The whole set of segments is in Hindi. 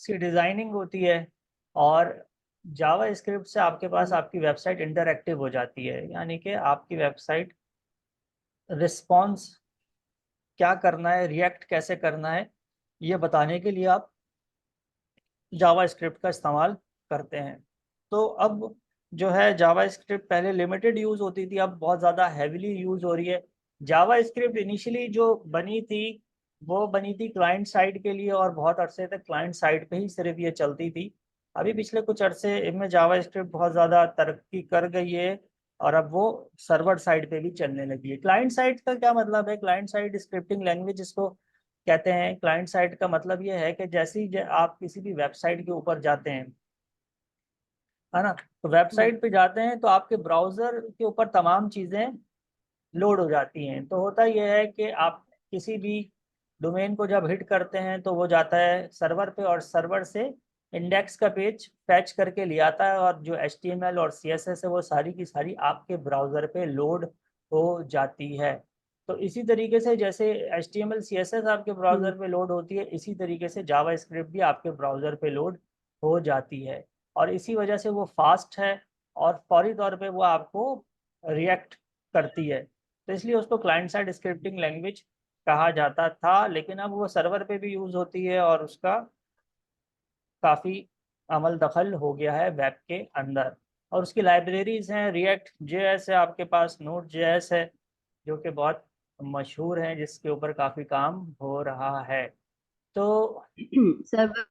इसकी डिज़ाइनिंग होती है, और जावा स्क्रिप्ट से आपके पास आपकी वेबसाइट इंटरैक्टिव हो जाती है, यानी कि आपकी वेबसाइट रिस्पॉन्स क्या करना है, रिएक्ट कैसे करना है, ये बताने के लिए आप जावा स्क्रिप्ट का इस्तेमाल करते हैं। तो अब जो है जावा स्क्रिप्ट पहले लिमिटेड यूज़ होती थी, अब बहुत ज़्यादा हैविली यूज़ हो रही है। जावा स्क्रिप्ट इनिशियली जो बनी थी वो बनी थी क्लाइंट साइड के लिए, और बहुत अरसे तक क्लाइंट साइड पे ही सिर्फ ये चलती थी। अभी पिछले कुछ अरसे इनमें जावा स्क्रिप्ट बहुत ज़्यादा तरक्की कर गई है, और अब वो सर्वर साइड पे भी चलने लगी है। क्लाइंट साइड का क्या मतलब है? क्लाइंट साइड स्क्रिप्टिंग लैंग्वेज इसको कहते हैं। क्लाइंट साइड का मतलब ये है कि जैसे ही आप किसी भी वेबसाइट के ऊपर जाते हैं, है ना, तो वेबसाइट पे जाते हैं तो आपके ब्राउजर के ऊपर तमाम चीज़ें लोड हो जाती हैं। तो होता यह है कि आप किसी भी डोमेन को जब हिट करते हैं तो वो जाता है सर्वर पे, और सर्वर से इंडेक्स का पेज फैच करके ले आता है, और जो HTML और CSS है वो सारी की सारी आपके ब्राउज़र पे लोड हो जाती है। तो इसी तरीके से जैसे HTML CSS आपके ब्राउज़र पे लोड होती है, इसी तरीके से जावा स्क्रिप्ट भी आपके ब्राउज़र पे लोड हो जाती है, और इसी वजह से वो फास्ट है और फौरी तौर पे वो आपको रिएक्ट करती है। तो इसलिए उसको क्लाइंट साइड स्क्रिप्टिंग लैंग्वेज कहा जाता था, लेकिन अब वो सर्वर पे भी यूज़ होती है, और उसका काफ़ी अमल दखल हो गया है वेब के अंदर। और उसकी लाइब्रेरीज हैं, रिएक्ट जेएस है आपके पास, नोड जेएस है जो कि बहुत मशहूर है, जिसके ऊपर काफ़ी काम हो रहा है। तो सर्वर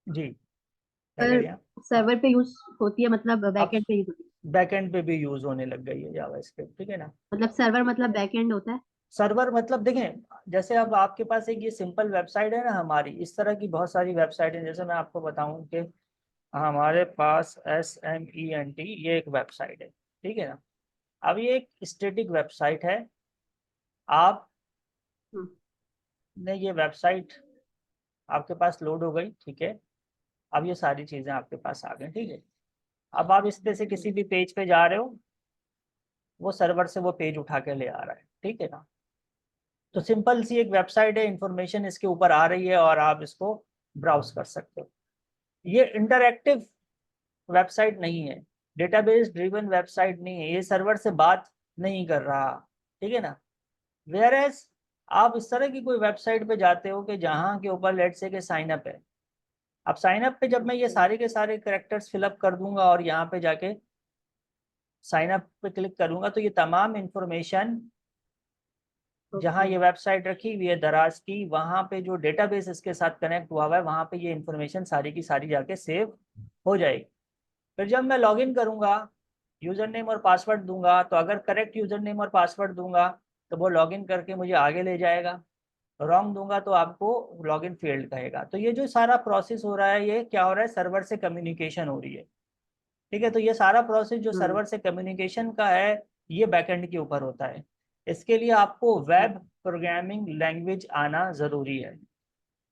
जी, क्या कह रही हैं आप? हाँ, सर्वर पे यूज होती है, मतलब अब बैकएंड पे यूज होती है? बैकएंड पे भी यूज़ होने लग गई है जावास्क्रिप्ट, ठीक है ना। मतलब सर्वर मतलब बैकएंड होता है? सर्वर मतलब देखें, जैसे अब आपके पास एक ये सिंपल वेबसाइट है ना हमारी, इस तरह की बहुत सारी वेबसाइट हैं। जैसे मैं आपको बताऊं कि हमारे पास SMENT ये एक वेबसाइट है, ठीक है ना। अब ये एक स्टैटिक वेबसाइट है। आपने हम्म, ये वेबसाइट आपके पास लोड हो गई, ठीक है। अब ये सारी चीज़ें आपके पास आ गई, ठीक है। अब आप इस पे से किसी भी पेज पे जा रहे हो, वो सर्वर से वो पेज उठा के ले आ रहा है, ठीक है ना। तो सिंपल सी एक वेबसाइट है, इंफॉर्मेशन इसके ऊपर आ रही है और आप इसको ब्राउज कर सकते हो। ये इंटरैक्टिव वेबसाइट नहीं है, डेटाबेस ड्रिवन वेबसाइट नहीं है, ये सर्वर से बात नहीं कर रहा, ठीक है ना। वेयर एज आप इस तरह की कोई वेबसाइट पे जाते हो कि जहाँ के ऊपर लेट से के साइन अप है। अब साइन अप पे जब मैं ये सारे के सारे करेक्टर्स फिलअप कर दूंगा और यहाँ पे जाके साइन अप पे क्लिक करूंगा, तो ये तमाम इंफॉर्मेशन जहाँ ओके। ये वेबसाइट रखी हुई है दराज की, वहाँ पे जो डेटाबेस इसके साथ कनेक्ट हुआ हुआ है, वहाँ पे ये इंफॉर्मेशन सारी की सारी जाके सेव हो जाएगी। फिर जब मैं लॉगिन करूँगा, यूज़र नेम और पासवर्ड दूंगा, तो अगर करेक्ट यूज़र नेम और पासवर्ड दूंगा तो वो लॉगिन करके मुझे आगे ले जाएगा। रॉन्ग दूंगा तो आपको लॉगिन फेल्ड कहेगा। तो ये जो सारा प्रोसेस हो रहा है, ये क्या हो रहा है, सर्वर से कम्युनिकेशन हो रही है, ठीक है। तो ये सारा प्रोसेस जो हम्म। सर्वर से कम्युनिकेशन का है, ये बैकएंड के ऊपर होता है। इसके लिए आपको वेब प्रोग्रामिंग लैंग्वेज आना ज़रूरी है,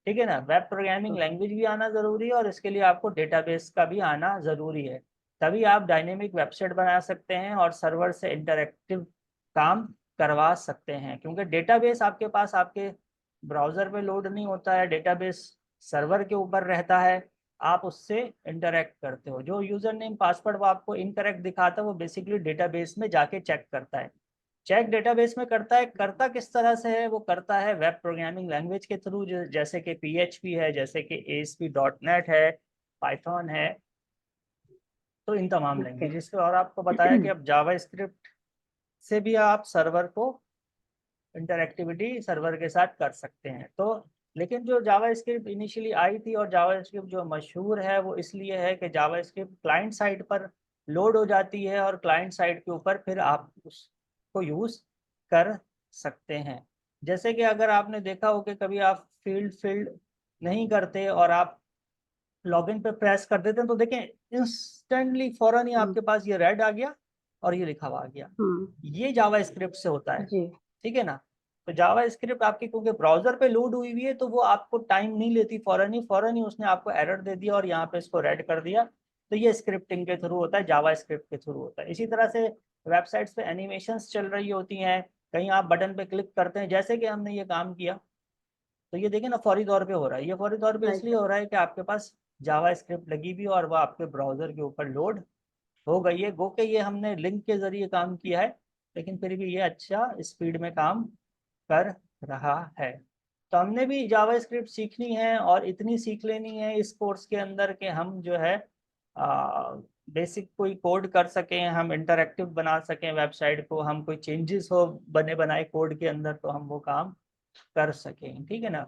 ठीक है ना। वेब प्रोग्रामिंग लैंग्वेज भी आना ज़रूरी है, और इसके लिए आपको डेटाबेस का भी आना ज़रूरी है। तभी आप डायनेमिक वेबसाइट बना सकते हैं और सर्वर से इंटरैक्टिव काम करवा सकते हैं, क्योंकि डेटाबेस आपके पास आपके ब्राउज़र पे लोड नहीं होता है, डेटाबेस सर्वर के ऊपर रहता है। आप उससे इंटरैक्ट करते हो। जो यूज़र नेम पासवर्ड वो आपको इनकरेक्ट दिखाता है, वो बेसिकली डेटाबेस में जाके चेक करता है। चेक डेटाबेस में करता है, करता किस तरह से है, वो करता है वेब प्रोग्रामिंग लैंग्वेज के थ्रू, जैसे कि PHP है, जैसे कि ASP.NET है, पाइथन है। तो इन तमाम ओके। लैंग्वेजेस के, और आपको बताया कि अब जावा स्क्रिप्ट से भी आप सर्वर को इंटरएक्टिविटी सर्वर के साथ कर सकते हैं। तो लेकिन जो जावा स्क्रिप्ट इनिशियली आई थी, और जावा स्क्रिप्ट जो मशहूर है, वो इसलिए है कि जावा स्क्रिप्ट क्लाइंट साइड पर लोड हो जाती है, और क्लाइंट साइड के ऊपर फिर आप उसको यूज़ कर सकते हैं। जैसे कि अगर आपने देखा हो कि कभी आप फील्ड फील्ड नहीं करते और आप लॉगिन पे प्रेस कर देते हैं, तो देखें इंस्टेंटली फौरन ही हम्म। आपके पास ये रेड आ गया और ये लिखा हुआ आ गया। हम्म, ये जावा स्क्रिप्ट से होता है, जी। ठीक है ना। तो जावा स्क्रिप्ट आपकी क्योंकि ब्राउजर पे लोड हुई हुई है, तो वो आपको टाइम नहीं लेती, फौरन ही उसने आपको एरर दे दिया और यहाँ पे इसको रेड कर दिया। तो ये स्क्रिप्टिंग के थ्रू होता है, जावा स्क्रिप्ट के थ्रू होता है। इसी तरह से वेबसाइट्स पे एनिमेशंस चल रही होती हैं, कहीं आप बटन पे क्लिक करते हैं, जैसे कि हमने ये काम किया, तो ये देखिए ना फौरी तौर पे हो रहा है। ये फौरी तौर पे राइट। इसलिए हो रहा है कि आपके पास जावा स्क्रिप्ट लगी भी और वह आपके ब्राउजर के ऊपर लोड हो गई है। गो के ये हमने लिंक के जरिए काम किया है, लेकिन फिर भी ये अच्छा स्पीड में काम कर रहा है। तो हमने भी जावा स्क्रिप्ट सीखनी है और इतनी सीख लेनी है इस कोर्स के अंदर कि हम जो है बेसिक कोई कोड कर सकें, हम इंटरैक्टिव बना सकें वेबसाइट को, हम कोई चेंजेस हो बने बनाए कोड के अंदर तो हम वो काम कर सकें। ठीक है ना।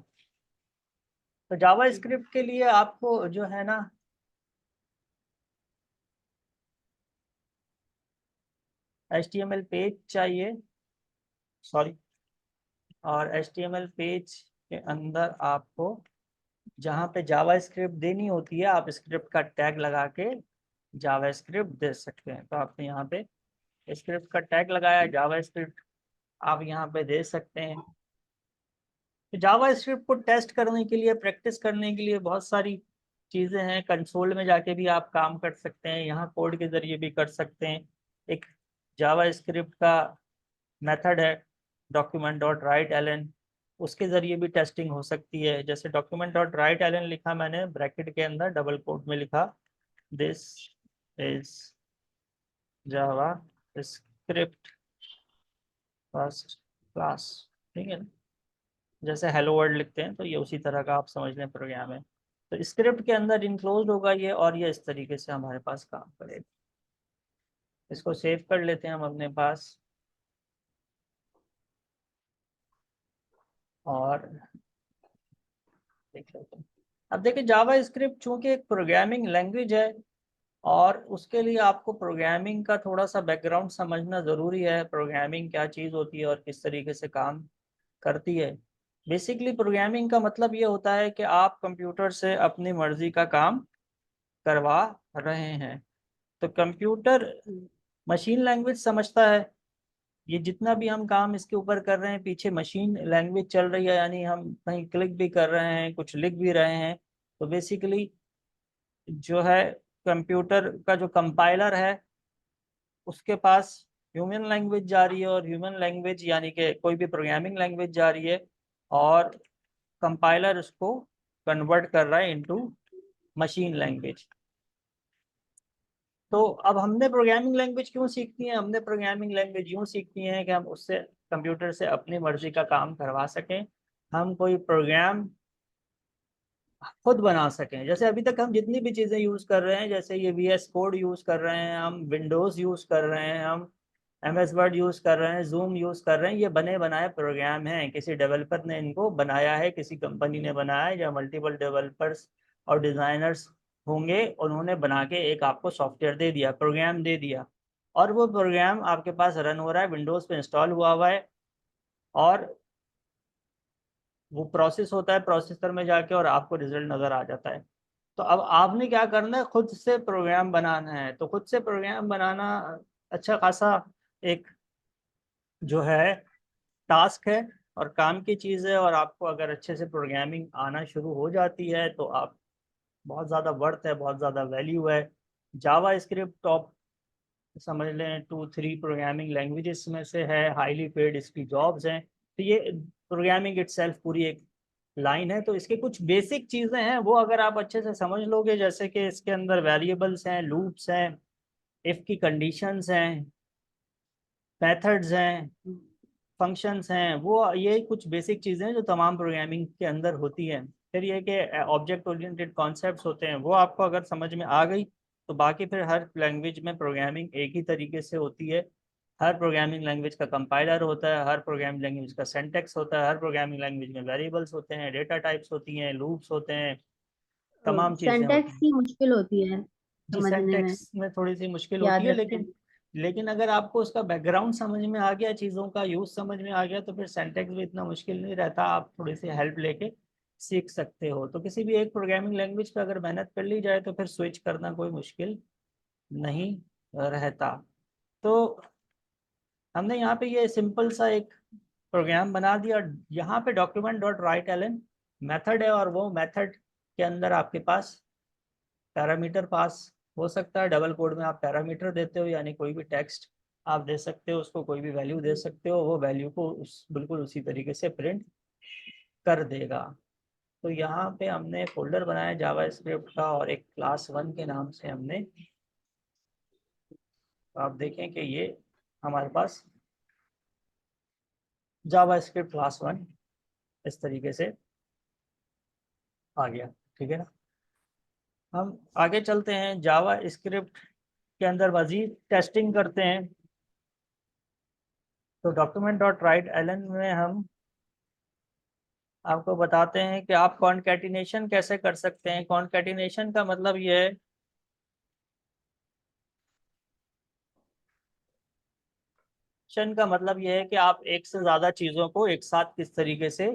तो जावा स्क्रिप्ट के लिए आपको जो है ना HTML पेज चाहिए, सॉरी, और HTML पेज के अंदर आपको जहाँ पे जावा स्क्रिप्ट देनी होती है आप स्क्रिप्ट का टैग लगा के जावा स्क्रिप्ट दे सकते हैं। तो आपने यहाँ पे स्क्रिप्ट का टैग लगाया, जावा स्क्रिप्ट आप यहाँ पे दे सकते हैं। तो जावा स्क्रिप्ट को टेस्ट करने के लिए, प्रैक्टिस करने के लिए बहुत सारी चीज़ें हैं। कंसोल में जाके भी आप काम कर सकते हैं, यहाँ कोड के जरिए भी कर सकते हैं। एक जावा स्क्रिप्ट का मेथड है डॉक्यूमेंट डॉट राइट एलन, उसके जरिए भी टेस्टिंग हो सकती है। जैसे डॉक्यूमेंट डॉट राइट एलन लिखा मैंने, ब्रैकेट के अंदर डबल कोट में लिखा this is Java script first class. ठीक है ना, जैसे हेलो वर्ल्ड लिखते हैं तो ये उसी तरह का आप समझ लें प्रोग्राम है। तो स्क्रिप्ट के अंदर इनक्लोज होगा ये, और ये इस तरीके से हमारे पास काम करेगा। इसको सेव कर लेते हैं हम अपने पास, और देख लेते हैं। अब देखिए जावा स्क्रिप्ट चूंकि एक प्रोग्रामिंग लैंग्वेज है और उसके लिए आपको प्रोग्रामिंग का थोड़ा सा बैकग्राउंड समझना ज़रूरी है। प्रोग्रामिंग क्या चीज़ होती है और किस तरीके से काम करती है। बेसिकली प्रोग्रामिंग का मतलब ये होता है कि आप कंप्यूटर से अपनी मर्जी का काम करवा रहे हैं। तो कंप्यूटर मशीन लैंग्वेज समझता है, ये जितना भी हम काम इसके ऊपर कर रहे हैं पीछे मशीन लैंग्वेज चल रही है, यानी हम कहीं क्लिक भी कर रहे हैं, कुछ लिख भी रहे हैं। तो बेसिकली जो है कंप्यूटर का जो कंपाइलर है उसके पास ह्यूमन लैंग्वेज जा रही है, और ह्यूमन लैंग्वेज यानी कि कोई भी प्रोग्रामिंग लैंग्वेज जा रही है, और कंपाइलर उसको कन्वर्ट कर रहा है इनटू मशीन लैंग्वेज। तो अब हमने प्रोग्रामिंग लैंग्वेज क्यों सीखनी है? हमने प्रोग्रामिंग लैंग्वेज यूँ सीखनी है कि हम उससे कंप्यूटर से अपनी मर्जी का काम करवा सकें, हम कोई प्रोग्राम खुद बना सकें। जैसे अभी तक हम जितनी भी चीज़ें यूज़ कर रहे हैं, जैसे ये VS कोड यूज़ कर रहे हैं, हम विंडोज़ यूज़ कर रहे हैं, हम MS वर्ड यूज़ कर रहे हैं, जूम यूज़ कर रहे हैं, ये बने बनाए प्रोग्राम हैं। किसी डेवलपर ने इनको बनाया है, किसी कंपनी ने बनाया है, या मल्टीपल डेवलपर्स और डिज़ाइनर्स होंगे, उन्होंने बना के एक आपको सॉफ्टवेयर दे दिया, प्रोग्राम दे दिया, और वो प्रोग्राम आपके पास रन हो रहा है, विंडोज़ पे इंस्टॉल हुआ है, और वो प्रोसेस होता है प्रोसेसर में जाके, और आपको रिजल्ट नज़र आ जाता है। तो अब आपने क्या करना है, खुद से प्रोग्राम बनाना है। तो खुद से प्रोग्राम बनाना अच्छा खासा एक जो है टास्क है और काम की चीज़ है, और आपको अगर अच्छे से प्रोग्रामिंग आना शुरू हो जाती है तो आप बहुत ज़्यादा वर्थ है, बहुत ज़्यादा वैल्यू है। जावा स्क्रिप्ट टॉप समझ लें 2-3 प्रोग्रामिंग लैंग्वेजेस में से है, हाईली पेड इसकी जॉब्स हैं। तो ये प्रोग्रामिंग इटसेल्फ पूरी एक लाइन है। तो इसके कुछ बेसिक चीज़ें हैं, वो अगर आप अच्छे से समझ लोगे, जैसे कि इसके अंदर वेरिएबल्स हैं, लूप्स हैं, इफ़ की कंडीशंस हैं, मेथड्स हैं, फंक्शंस हैं, वो ये कुछ बेसिक चीज़ें हैं जो तमाम प्रोग्रामिंग के अंदर होती हैं। फिर ये कि ऑब्जेक्ट ओरिएंटेड कॉन्सेप्ट्स होते हैं, वो आपको अगर समझ में आ गई तो बाकी फिर हर लैंग्वेज में प्रोग्रामिंग एक ही तरीके से होती है। हर प्रोग्रामिंग लैंग्वेज का कंपाइलर होता है, हर प्रोग्रामिंग लैंग्वेज का सिंटैक्स होता है, हर प्रोग्रामिंग लैंग्वेज में वेरिएबल्स होते हैं, डेटा टाइप्स होती हैं, लूप्स होते हैं, तमाम चीज़ें होती सिंटैक्स हैं। की मुश्किल होती है जी, समझने में, सिंटैक्स में थोड़ी सी मुश्किल होती याद है, रखने लेकिन में। लेकिन अगर आपको उसका बैकग्राउंड समझ में आ गया, चीज़ों का यूज़ समझ में आ गया, तो फिर सिंटैक्स भी इतना मुश्किल नहीं रहता। आप थोड़ी सी हेल्प लेके सीख सकते हो। तो किसी भी एक प्रोग्रामिंग लैंग्वेज पे अगर मेहनत कर ली जाए तो फिर स्विच करना कोई मुश्किल नहीं रहता। तो हमने यहाँ पे ये सिंपल सा एक प्रोग्राम बना दिया। यहाँ पे document dot writeln method है, और वो मेथड के अंदर आपके पास पैरामीटर पास हो सकता है। डबल कोड में आप पैरामीटर देते हो, यानी कोई भी टेक्स्ट आप दे सकते हो, उसको कोई भी वैल्यू दे सकते हो, वो वैल्यू को बिल्कुल उसी तरीके से प्रिंट कर देगा। तो यहाँ पे हमने फोल्डर बनाया जावास्क्रिप्ट का और एक क्लास 1 के नाम से हमने, तो आप देखें कि ये हमारे पास जावास्क्रिप्ट क्लास 1 इस तरीके से आ गया। ठीक है ना। हम आगे चलते हैं, जावा स्क्रिप्ट के अंदर मजीद टेस्टिंग करते हैं। तो document.write-ln में हम आपको बताते हैं कि आप कॉन्कैटिनेशन कैसे कर सकते हैं। कॉन्कैटिनेशन का मतलब ये है का मतलब यह है कि आप एक से ज़्यादा चीज़ों को एक साथ किस तरीके से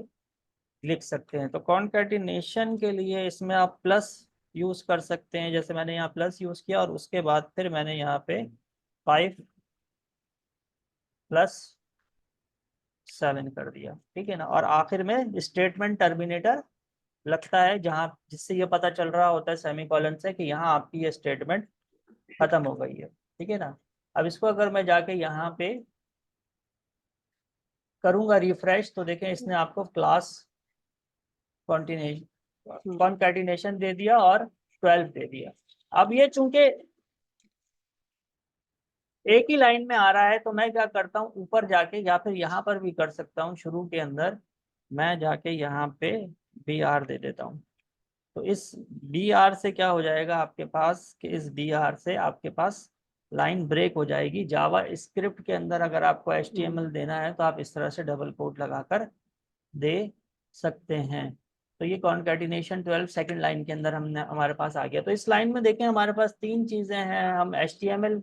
लिख सकते हैं। तो कॉन्कैटिनेशन के लिए इसमें आप प्लस यूज़ कर सकते हैं, जैसे मैंने यहाँ प्लस यूज़ किया और उसके बाद फिर मैंने यहाँ पे 5+7 कर दिया। ठीक है ना। और आखिर में स्टेटमेंट टर्मिनेटर लगता है, जहाँ जिससे ये पता चल रहा होता है सेमीकोलन से कि यहाँ आपकी ये स्टेटमेंट खत्म हो गई है। ठीक है ना। अब इसको अगर मैं जाके यहाँ पे करूंगा रिफ्रेश, तो देखें इसने आपको क्लास कॉन्कैटिनेशन दे दिया और 12 दे दिया। अब ये चूंकि एक ही लाइन में आ रहा है, तो मैं क्या करता हूँ, ऊपर जाके या फिर यहाँ पर भी कर सकता हूँ, शुरू के अंदर मैं जाके यहाँ पे BR दे देता हूँ। तो इस BR से क्या हो जाएगा आपके पास कि इस BR से आपके पास लाइन ब्रेक हो जाएगी। जावा स्क्रिप्ट के अंदर अगर आपको HTML देना है तो आप इस तरह से डबल कोट लगाकर दे सकते हैं। तो ये कॉन्कैटिनेशन 12 सेकंड लाइन के अंदर हमने हमारे पास आ गया। तो इस लाइन में देखें हमारे पास 3 चीज़ें हैं। हम HTML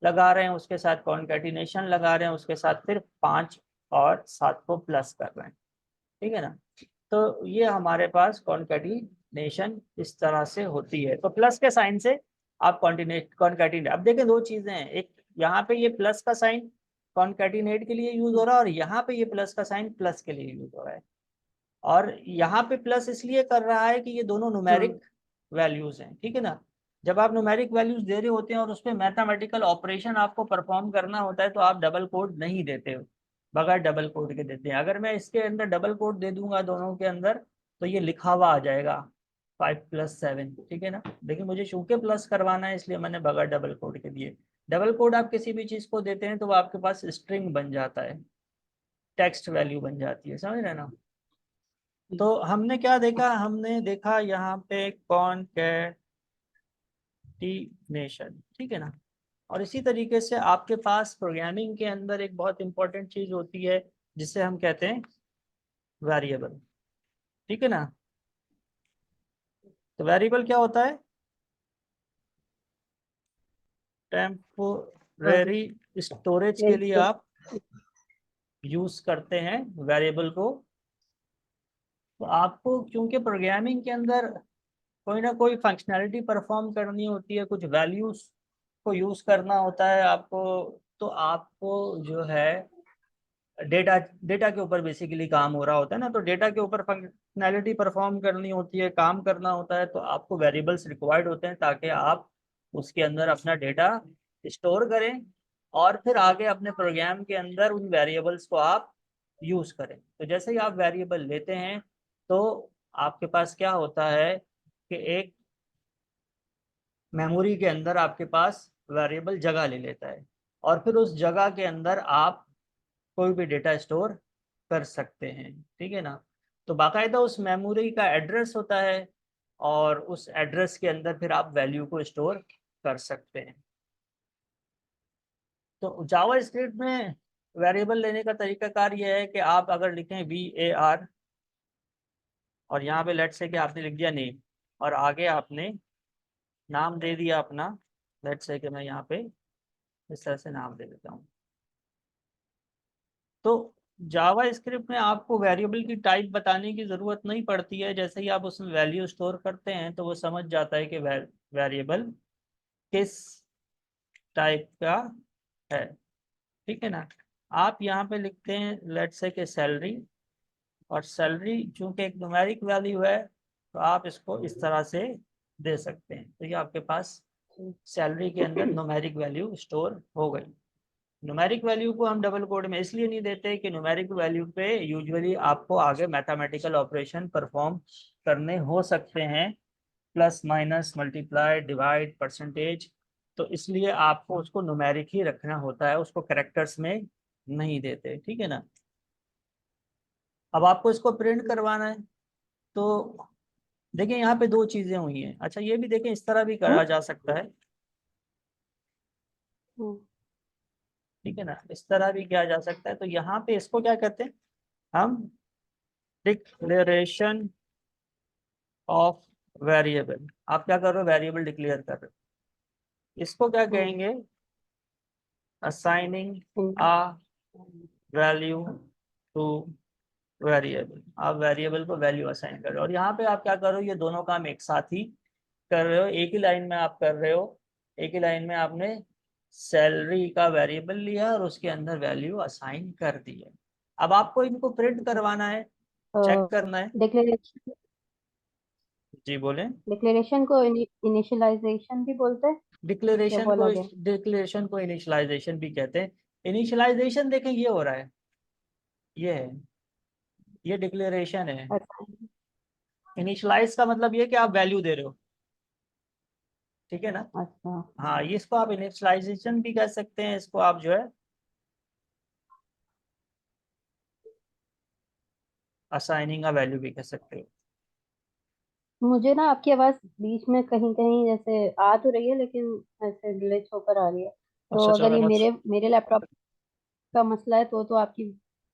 लगा रहे हैं, उसके साथ कॉन्कैटिनेशन लगा रहे हैं, उसके साथ फिर 5 और 7 को प्लस कर रहे हैं। ठीक है ना। तो ये हमारे पास कॉन्कैटिनेशन इस तरह से होती है। तो प्लस के साइन से आप कॉन्कैटिनेट, अब देखें 2 चीज़ें हैं, एक यहाँ पे ये प्लस का साइन कॉन्कैटिनेट के लिए यूज हो रहा है और यहाँ पे ये प्लस का साइन प्लस के लिए यूज हो रहा है। और यहाँ पे प्लस इसलिए कर रहा है कि ये दोनों न्यूमेरिक वैल्यूज हैं। ठीक है ना। जब आप न्यूमेरिक वैल्यूज दे रहे होते हैं और उस पर मैथमेटिकल ऑपरेशन आपको परफॉर्म करना होता है, तो आप डबल कोड नहीं देते हो, बगैर डबल कोड के देते हैं। अगर मैं इसके अंदर डबल कोड दे दूंगा दोनों के अंदर, तो ये लिखा हुआ आ जाएगा 5+7। ठीक है ना। लेकिन मुझे चूंकि प्लस करवाना है, इसलिए मैंने बगैर डबल कोड के दिए। डबल कोड आप किसी भी चीज को देते हैं तो वो आपके पास स्ट्रिंग बन जाता है, टेक्स्ट वैल्यू बन जाती है, समझ रहे ना। तो हमने क्या देखा, हमने देखा यहाँ पे कॉन्कैटिनेशन। ठीक है ना। और इसी तरीके से आपके पास प्रोग्रामिंग के अंदर एक बहुत इंपॉर्टेंट चीज होती है जिसे हम कहते हैं वेरिएबल। ठीक है ना। तो वेरिएबल क्या होता है, टेम्पोरेरी स्टोरेज के लिए आप यूज करते हैं वेरिएबल को। तो आपको क्योंकि प्रोग्रामिंग के अंदर कोई ना कोई फंक्शनैलिटी परफॉर्म करनी होती है, कुछ वैल्यूज को यूज करना होता है आपको, तो आपको जो है डेटा डेटा के ऊपर बेसिकली काम हो रहा होता है ना। तो डेटा के ऊपर फंक्शनैलिटी परफॉर्म करनी होती है, काम करना होता है, तो आपको वेरिएबल्स रिक्वायर्ड होते हैं ताकि आप उसके अंदर अपना डेटा स्टोर करें और फिर आगे अपने प्रोग्राम के अंदर उन वेरिएबल्स को आप यूज करें। तो जैसे ही आप वेरिएबल लेते हैं, तो आपके पास क्या होता है कि एक मेमोरी के अंदर आपके पास वेरिएबल जगह ले लेता है और फिर उस जगह के अंदर आप कोई भी डेटा स्टोर कर सकते हैं। ठीक है ना। तो बाकायदा उस मेमोरी का एड्रेस होता है और उस एड्रेस के अंदर फिर आप वैल्यू को स्टोर कर सकते हैं। तो जावा स्क्रिप्ट में वेरिएबल लेने का तरीकाकार यह है कि आप अगर लिखें VAR और यहाँ पे लेट से कि आपने लिख दिया नेम और आगे आपने नाम दे दिया अपना, लेट से कि मैं यहाँ पे इस तरह से नाम दे देता हूँ। तो जावा स्क्रिप्ट में आपको वेरिएबल की टाइप बताने की ज़रूरत नहीं पड़ती है। जैसे ही आप उसमें वैल्यू स्टोर करते हैं तो वो समझ जाता है कि वेरिएबल किस टाइप का है। ठीक है ना। आप यहाँ पे लिखते हैं लेट्स से कि सैलरी, और सैलरी चूंकि एक न्यूमेरिक वैल्यू है तो आप इसको इस तरह से दे सकते हैं। तो ये आपके पास सैलरी के अंदर न्यूमेरिक वैल्यू स्टोर हो गई। न्यूमेरिक वैल्यू को हम डबल कोड में इसलिए नहीं देते कि न्यूमेरिक वैल्यू पे यूजुअली आपको आगे मैथमेटिकल ऑपरेशन परफॉर्म करने हो सकते हैं, plus minus multiply divide percentage, तो इसलिए आपको उसको न्यूमेरिक ही रखना होता है, उसको कैरेक्टर्स में नहीं देते, ठीक है ना। अब आपको इसको प्रिंट करवाना है तो देखिए यहाँ पे दो चीजें हुई हैं। अच्छा ये भी देखें, इस तरह भी करा जा सकता है, ठीक है ना, इस तरह भी किया जा सकता है। तो यहाँ पे इसको क्या कहते हैं हम, डिक्लेरेशन ऑफ वेरिएबल। आप क्या कर रहे हो, वेरिएबल डिक्लेयर कर रहे हो, इसको क्या कहेंगे, असाइनिंग आ वैल्यू टू वेरिएबल। आप वेरिएबल को वैल्यू असाइन कर रहे हो, और यहाँ पे आप क्या कर रहे हो, ये दोनों काम एक साथ ही कर रहे हो, एक ही लाइन में आप कर रहे हो। एक ही लाइन में आपने सैलरी का वेरिएबल लिया और उसके अंदर वैल्यू असाइन कर दी है। अब आपको इनको प्रिंट करवाना है, चेक करना है। डिक्लेरेशन जी बोलें। डिक्लेरेशन को इनिशियलाइजेशन भी बोलते हैं या डिक्लेरेशन वो को अलग है? डिक्लेरेशन को इनिशियलाइजेशन भी कहते हैं। इनिशियलाइजेशन देखें ये हो रहा है, ये है, ये डिक्लेरेशन है। अच्छा। इनिशियलाइज का मतलब ये कि आप वैल्यू दे रहे हो, ठीक है ना। अच्छा। हाँ, ये इसको आप इनिशियलाइजेशन भी कह सकते हैं, इसको आप जो है असाइनिंग का वैल्यू भी कह सकते हो। मुझे ना आपकी आवाज बीच में कहीं कहीं जैसे आ तो रही है, लेकिन ऐसे ग्लिच होकर आ रही है। तो अच्छा अगर चलो ये मैं, मेरे मेरे लैपटॉप का मसला है तो आपकी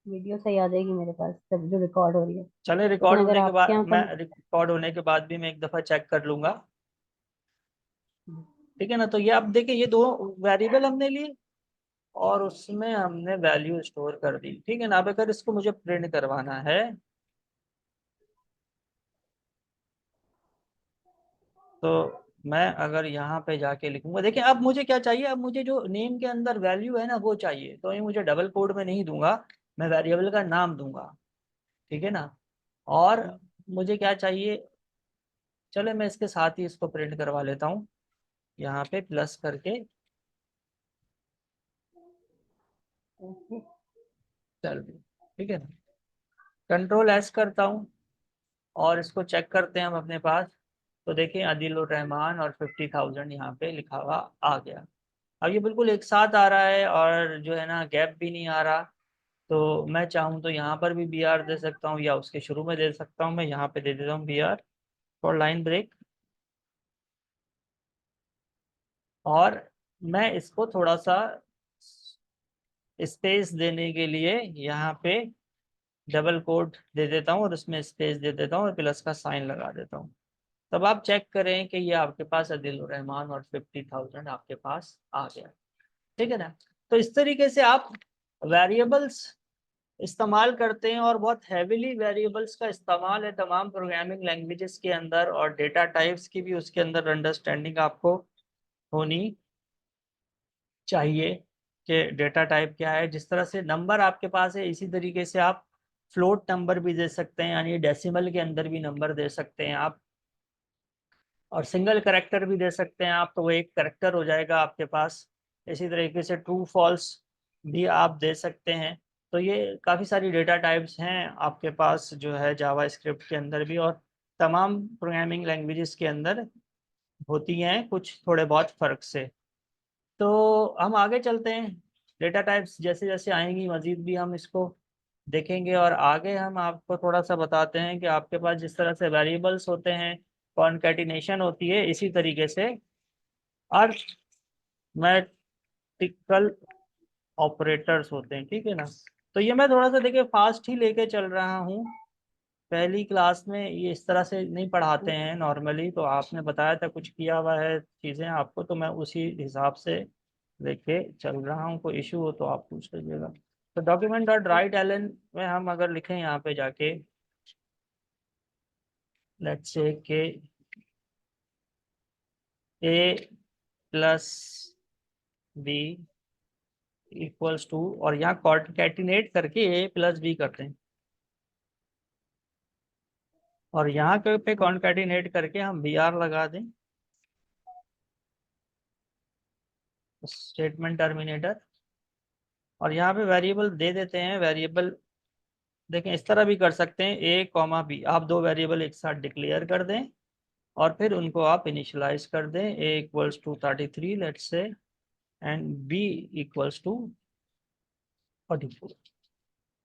वीडियो सही आ जाएगी मेरे पास जब जो रिकॉर्ड हो रही है। चले लेकिन रिकॉर्ड अगर होने के आपके बाद, यहाँ मैं का रिकॉर्ड होने के बाद भी मैं एक दफा चेक कर लूंगा, ठीक है ना। तो ये आप देखिए, ये दो वेरिएबल हमने लिए और उसमें हमने वैल्यू स्टोर कर दी, ठीक है ना। अब अगर इसको मुझे प्रिंट करवाना है तो मैं अगर यहाँ पे जाके लिखूंगा, देखिए अब मुझे क्या चाहिए, अब मुझे जो नेम के अंदर वैल्यू है ना वो चाहिए, तो ये मुझे डबल कोड में नहीं दूंगा, मैं वेरिएबल का नाम दूंगा, ठीक है ना। और मुझे क्या चाहिए, चले मैं इसके साथ ही इसको प्रिंट करवा लेता हूँ, यहाँ पे प्लस करके, चल ठीक है ना, कंट्रोल एस करता हूँ और इसको चेक करते हैं हम अपने पास। तो देखिए आदिल उर रहमान और 50,000 यहाँ पे लिखा हुआ आ गया। अब ये बिल्कुल एक साथ आ रहा है और जो है ना गैप भी नहीं आ रहा। तो मैं चाहूँ तो यहाँ पर भी बी आर दे सकता हूँ या उसके शुरू में दे सकता हूँ, मैं यहाँ पे दे देता हूँ B R for line break. और मैं इसको थोड़ा सा स्पेस देने के लिए यहाँ पे डबल कोट दे देता हूँ और उसमें स्पेस दे देता हूँ और प्लस का साइन लगा देता हूँ। तब आप चेक करें कि ये आपके पास अदिल रहमान और 50,000 आपके पास आ गया, ठीक है ना। तो इस तरीके से आप वेरिएबल्स इस्तेमाल करते हैं, और बहुत हैविली वेरिएबल्स का इस्तेमाल है तमाम प्रोग्रामिंग लैंग्वेजेस के अंदर, और डेटा टाइप्स की भी उसके अंदर अंडरस्टैंडिंग आपको होनी चाहिए कि डेटा टाइप क्या है। जिस तरह से नंबर आपके पास है, इसी तरीके से आप फ्लोट नंबर भी दे सकते हैं, यानी डेसिमल के अंदर भी नंबर दे सकते हैं आप, और सिंगल करेक्टर भी दे सकते हैं आप, तो वो एक करेक्टर हो जाएगा आपके पास। इसी तरीके से ट्रू फॉल्स भी आप दे सकते हैं। तो ये काफ़ी सारी डेटा टाइप्स हैं आपके पास जो है जावा स्क्रिप्ट के अंदर भी, और तमाम प्रोग्रामिंग लैंग्वेजेस के अंदर होती हैं, कुछ थोड़े बहुत फ़र्क से। तो हम आगे चलते हैं, डेटा टाइप्स जैसे जैसे आएंगी मज़ीद भी हम इसको देखेंगे, और आगे हम आपको थोड़ा सा बताते हैं कि आपके पास जिस तरह से वेरिएबल्स होते हैं, कॉन्कैटिनेशन होती है, इसी तरीके से अरिथमेटिकल ऑपरेटर्स होते हैं, ठीक है ना। तो ये मैं थोड़ा सा देखिए फास्ट ही लेके चल रहा हूँ, पहली क्लास में ये इस तरह से नहीं पढ़ाते हैं नॉर्मली, तो आपने बताया था कुछ किया हुआ है चीज़ें आपको, तो मैं उसी हिसाब से लेके चल रहा हूँ, कोई इशू हो तो आप पूछ लीजिएगा। तो डॉक्यूमेंट डॉट राइट एलन में हम अगर लिखें यहाँ पे जाके, लेट्स से के ए प्लस बी इक्वल्स टू, और यहाँ कॉन्कैटिनेट करके ए प्लस बी करते हैं, और यहाँ पे कॉन्कैटिनेट करके हम बी आर लगा दें, स्टेटमेंट टर्मिनेटर। और यहाँ पे वेरिएबल दे देते हैं। वेरिएबल देखें इस तरह भी कर सकते हैं, ए कॉमा बी, आप दो वेरिएबल एक साथ डिक्लेयर कर दें और फिर उनको आप इनिशियलाइज कर दें। A equals to 33 let's say, and B equals to 44।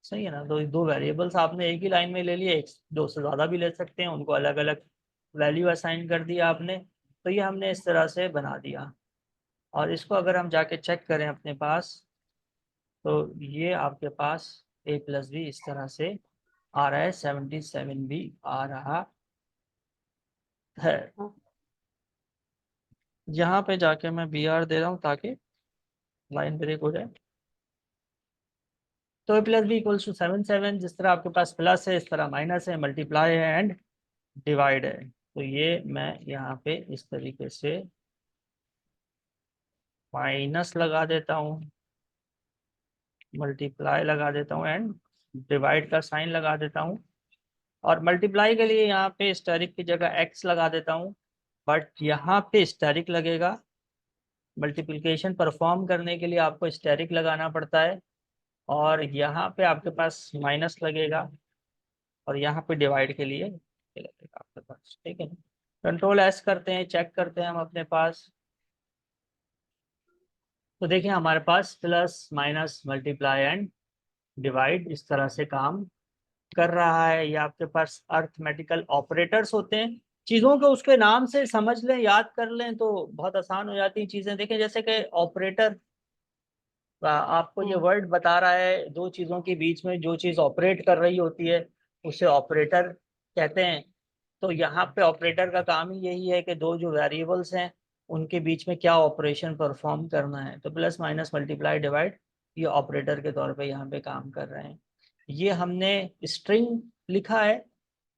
सही है ना। दो दो वेरिएबल्स आपने एक ही लाइन में ले लिए, एक दो से ज़्यादा भी ले सकते हैं, उनको अलग अलग वैल्यू असाइन कर दिया आपने। तो ये हमने इस तरह से बना दिया। और इसको अगर हम जाके चेक करें अपने पास, तो ये आपके पास ए प्लस बी इस तरह से आ रहा है, 77 भी आ रहा है। हाँ। यहाँ पे जाके मैं बी आर दे रहा हूँ ताकि लाइन ब्रेक हो जाए। तो ए प्लस बी इक्वल्स टू 77, जिस तरह आपके पास प्लस है इस तरह माइनस है, मल्टीप्लाई है एंड डिवाइड है। तो ये मैं यहाँ पे इस तरीके से माइनस लगा देता हूँ, मल्टीप्लाई लगा देता हूँ एंड डिवाइड का साइन लगा देता हूँ। और मल्टीप्लाई के लिए यहाँ पे स्टेरिक की जगह एक्स लगा देता हूँ, बट यहाँ पे स्टेरिक लगेगा। मल्टीप्लिकेशन परफॉर्म करने के लिए आपको स्टेरिक लगाना पड़ता है, और यहाँ पे आपके पास माइनस लगेगा, और यहाँ पे डिवाइड के लिए ये लगेगा आपके पास। ठीक है ना। कंट्रोल एस करते हैं, चेक करते हैं हम अपने पास। तो देखिए हमारे पास plus minus multiply and divide इस तरह से काम कर रहा है। ये आपके पास अर्थमेटिकल ऑपरेटर्स होते हैं। चीज़ों को उसके नाम से समझ लें, याद कर लें तो बहुत आसान हो जाती हैं चीज़ें। देखें जैसे कि ऑपरेटर, आपको ये हम्म। वर्ड बता रहा है दो चीज़ों के बीच में जो चीज़ ऑपरेट कर रही होती है उसे ऑपरेटर कहते हैं। तो यहाँ पे ऑपरेटर का काम ही यही है कि दो जो वेरिएबल्स हैं उनके बीच में क्या ऑपरेशन परफॉर्म करना है। तो प्लस माइनस मल्टीप्लाई डिवाइड ये ऑपरेटर के तौर पे यहाँ पे काम कर रहे हैं। ये हमने स्ट्रिंग लिखा है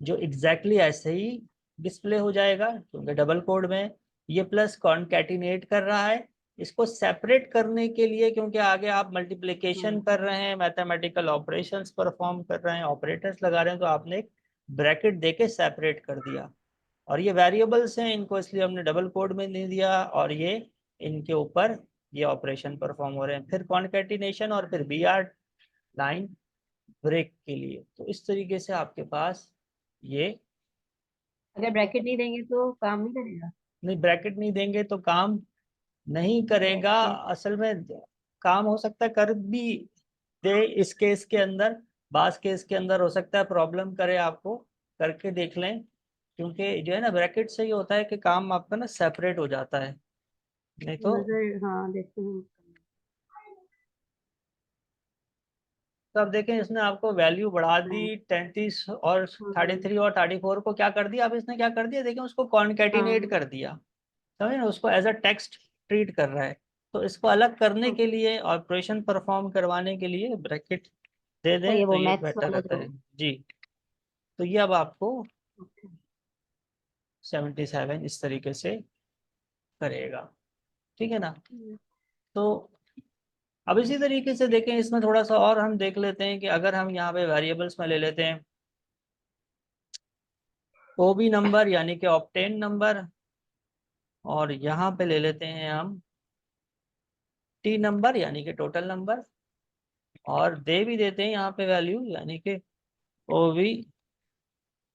जो एग्जैक्टली ऐसे ही डिस्प्ले हो जाएगा क्योंकि डबल कोड में। ये प्लस कॉन्कैटिनेट कर रहा है इसको सेपरेट करने के लिए, क्योंकि आगे आप मल्टीप्लिकेशन हम्म। कर रहे हैं, मैथमेटिकल ऑपरेशंस परफॉर्म कर रहे हैं, ऑपरेटर्स लगा रहे हैं, तो आपने एक ब्रैकेट देके सेपरेट कर दिया। और ये वेरिएबल्स हैं, इनको इसलिए हमने डबल कोड में नहीं दिया, और ये इनके ऊपर ये ऑपरेशन परफॉर्म हो रहे हैं। फिर कॉन्कैटिनेशन और फिर बी आर लाइन ब्रेक के लिए। तो इस तरीके से आपके पास ये, अगर ब्रैकेट नहीं देंगे तो काम नहीं करेगा? नहीं ब्रैकेट नहीं देंगे तो काम नहीं करेगा। कैसे? असल में काम हो सकता है कर भी दे इस केस के अंदर, बास केस के अंदर हो सकता है प्रॉब्लम करे आपको, करके देख लें। क्योंकि जो है ना ब्रैकेट से ये होता है कि काम आपका ना सेपरेट हो जाता है, नहीं तो। नजर, हाँ देखते हैं। तो अब देखें इसने आपको वैल्यू बढ़ा नहीं। दी 33 और हाँ। 33 और 34 को क्या कर दिया, अब इसने क्या कर दिया देखें उसको कॉन्कैटिनेट हाँ। कर दिया। समझे ना, उसको एज अ टेक्स्ट ट्रीट कर रहा है। तो इसको अलग करने के ओके। लिए, ऑपरेशन परफॉर्म करवाने के लिए ब्रैकेट दे तो दें ये तो वो ये मैथ्स बेटर वाला रहता जो। है जी। तो ये अब आपको ओके। 77 इस तरीके से करेगा। ठीक है ना। तो अब इसी तरीके से देखें, इसमें थोड़ा सा और हम देख लेते हैं कि अगर हम यहाँ पे वेरिएबल्स में ले लेते हैं ओबी नंबर यानी कि ऑप्टेन नंबर, और यहाँ पे ले लेते हैं हम टी नंबर यानी कि टोटल नंबर, और दे भी देते हैं यहाँ पे वैल्यू यानी कि ओवी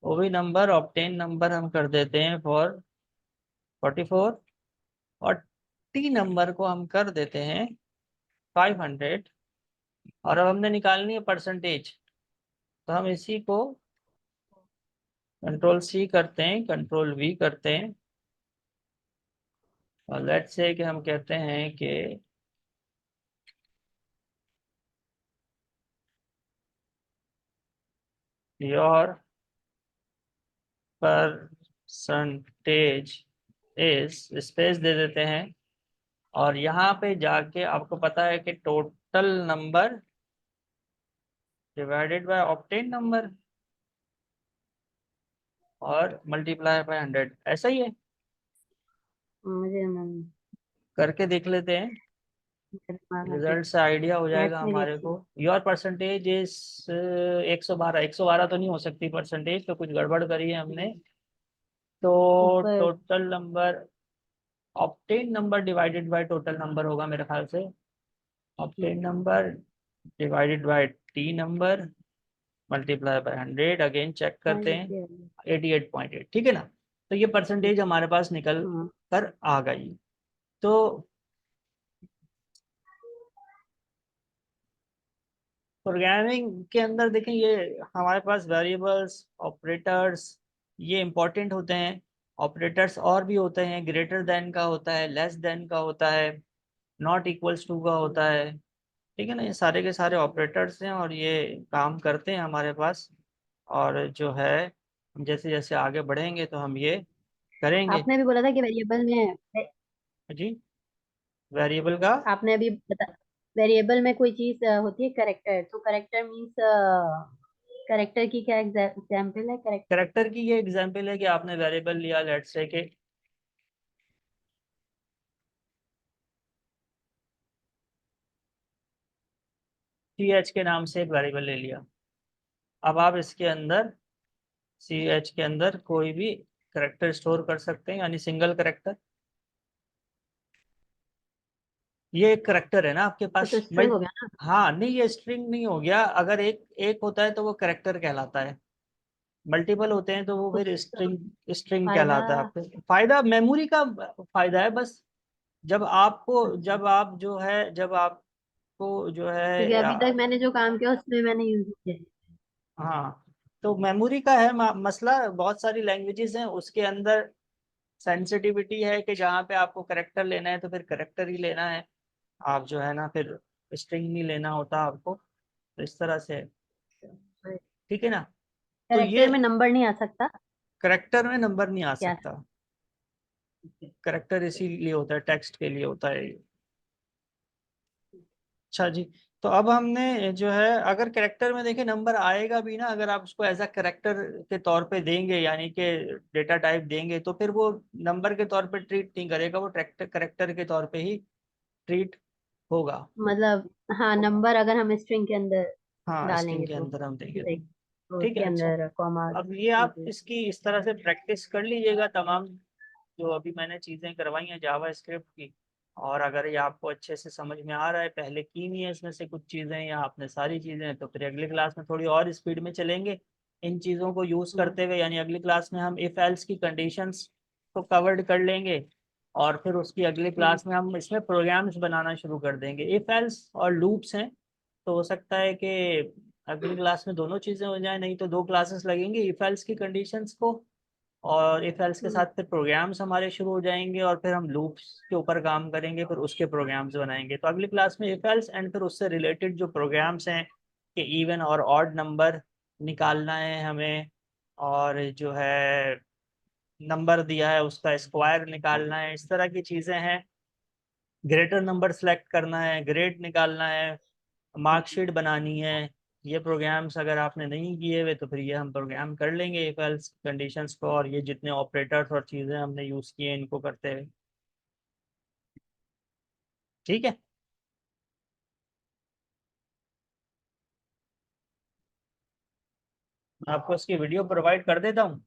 ओवी नंबर ऑप्टेन नंबर हम कर देते हैं फॉर 44, और टी नंबर को हम कर देते हैं 500। और अब हमने निकालनी है परसेंटेज, तो हम इसी को कंट्रोल सी करते हैं, कंट्रोल वी करते हैं, और लेट्स से कि हम कहते हैं कि योर परसेंटेज इज, स्पेस दे देते हैं, और यहाँ पे जाके आपको पता है कि total number divided by obtained number और मल्टीप्लाई बाय 100, ऐसा ही है। मुझे करके देख लेते हैं, रिजल्ट से आइडिया हो जाएगा मैथ्स में हमारे देखती को। हूँ। योर परसेंटेज इज 112, 112 तो नहीं हो सकती परसेंटेज, तो कुछ गड़बड़ करी है हमने। तो ऊपर। Total number, obtained number divided by total number होगा मेरे ख्याल से। Obtained number divided by T number multiply by 100, again check हाँ करते ये हैं। किया। 88.8, ठीक है ना। तो ये परसेंटेज हमारे पास निकल हाँ कर आ गई। तो प्रोग्रामिंग के अंदर देखें, ये हमारे पास वेरिएबल्स, ऑपरेटर्स, ये इंपॉर्टेंट होते हैं। ऑपरेटर्स और भी होते हैं, ग्रेटर देन का होता है, लेस देन का होता है, नॉट इक्वल्स टू का होता है। ठीक है ना, ये सारे के सारे ऑपरेटर्स हैं और ये काम करते हैं हमारे पास। और जो है, जैसे जैसे आगे बढ़ेंगे तो हम ये करेंगे। आपने भी बोला था कि वेरिएबल में, जी, वेरिएबल का, आपने अभी बता, वेरिएबल में कोई चीज होती है करेक्टर, तो करेक्टर मीन्स, करेक्टर की क्या एग्जाम्पल है करेक्टर? करेक्टर की ये एग्जांपल है कि आपने वेरिएबल लिया, लेट्स से कि सी एच के नाम से एक वेरिएबल ले लिया। अब आप इसके अंदर, सी एच के अंदर कोई भी करेक्टर स्टोर कर सकते हैं, यानी सिंगल करेक्टर। ये एक करेक्टर है ना आपके ये पास तो स्ट्रिंग हो गया ना। हाँ, नहीं, ये स्ट्रिंग नहीं हो गया। अगर एक एक होता है तो वो करेक्टर कहलाता है, मल्टीपल होते हैं तो वो फिर उसका स्ट्रिंग स्ट्रिंग फायदा, कहलाता है। आपके फायदा मेमोरी का फायदा है बस। अच्छा, जब आपको जो क्योंकि है अभी तक मैंने जो काम किया उसमें मैंने यूज किया है। हाँ, तो मेमोरी का है मसला। बहुत सारी लैंग्वेजेस हैं, उसके अंदर सेंसिटिविटी है कि जहाँ पे आपको करेक्टर लेना है तो फिर करेक्टर ही लेना है। आप जो है ना, फिर स्ट्रिंग नहीं लेना होता आपको, तो इस तरह से है। ठीक है ना। तो ये कैरेक्टर में नंबर नहीं आ सकता करेक्टर में नंबर नहीं आ क्या? सकता। करेक्टर इसीलिए होता है, टेक्स्ट के लिए होता है। अच्छा जी। तो अब हमने जो है, अगर करेक्टर में देखें नंबर आएगा भी ना, अगर आप उसको एज अ करेक्टर के तौर पे देंगे, यानी कि डेटा टाइप देंगे, तो फिर वो नंबर के तौर पे ट्रीट नहीं करेगा, वो करेक्टर के तौर पे ही ट्रीट होगा। मतलब हाँ, नंबर अगर हम स्ट्रिंग के अंदर हाँ, स्ट्रिंग डालेंगे के तो अंदर हम देंगे तो। लाइक, तो ठीक उसके है, अच्छा। अंदर कॉमा अब ये आप मतलब। इसकी इस तरह से प्रैक्टिस कर लीजिएगा, तमाम जो अभी मैंने चीज़ें करवाई हैं जावा स्क्रिप्ट की। और अगर ये आपको अच्छे से समझ में आ रहा है, पहले की नहीं है इसमें से कुछ चीज़ें या आपने सारी चीज़ें, तो फिर अगली क्लास में थोड़ी और स्पीड में चलेंगे इन चीज़ों को यूज़ करते हुए। यानी अगली क्लास में हम इफ एल्स की कंडीशंस को कवर्ड कर लेंगे, और फिर उसकी अगली हम्म, क्लास में हम इसमें प्रोग्राम्स बनाना शुरू कर देंगे। इफ एल्स और लूप्स हैं, तो हो सकता है कि अगली क्लास में दोनों चीज़ें हो जाए, नहीं तो 2 क्लासेस लगेंगी इफ एल्स की कंडीशंस को, और इफ एल्स के हम्म, साथ फिर प्रोग्राम्स हमारे शुरू हो जाएंगे, और फिर हम लूप्स के ऊपर काम करेंगे, फिर उसके प्रोग्राम्स बनाएंगे। तो अगली क्लास में इफ एल्स एंड फिर उससे रिलेटेड जो प्रोग्राम्स हैं कि इवन और ऑड नंबर निकालना है हमें, और जो है नंबर दिया है उसका स्क्वायर निकालना है, इस तरह की चीज़ें हैं। ग्रेटर नंबर सेलेक्ट करना है, ग्रेड निकालना है, मार्कशीट बनानी है। ये प्रोग्राम्स अगर आपने नहीं किए हुए तो फिर ये हम प्रोग्राम कर लेंगे इफ एल्स कंडीशंस को, और ये जितने ऑपरेटर्स और चीज़ें हमने यूज़ किए हैं इनको करते हुए। ठीक है। आपको इसकी वीडियो प्रोवाइड कर देता हूँ।